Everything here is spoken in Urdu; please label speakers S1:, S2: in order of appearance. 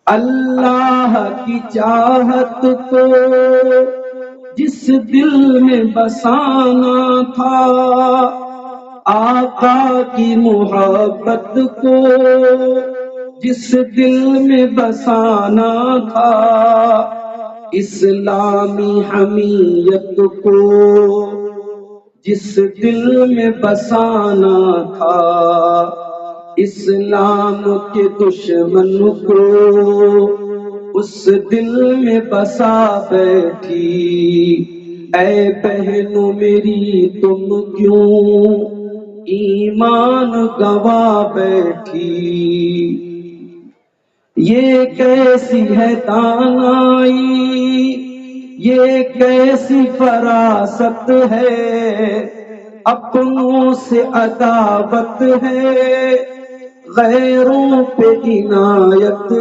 S1: اللہ کی چاہت کو جس دل میں بسانا تھا، آقا کی محبت کو جس دل میں بسانا تھا، اسلامی حمیت کو جس دل میں بسانا تھا، اسلام کے دشمن کو اس دل میں بسا بیٹھی۔ اے بہنوں میری تم کیوں ایمان گوا بیٹھی؟ یہ کیسی ہے دانائی، یہ کیسی فراست ہے، اپنوں سے عداوت ہے، غیروں پہ عنایت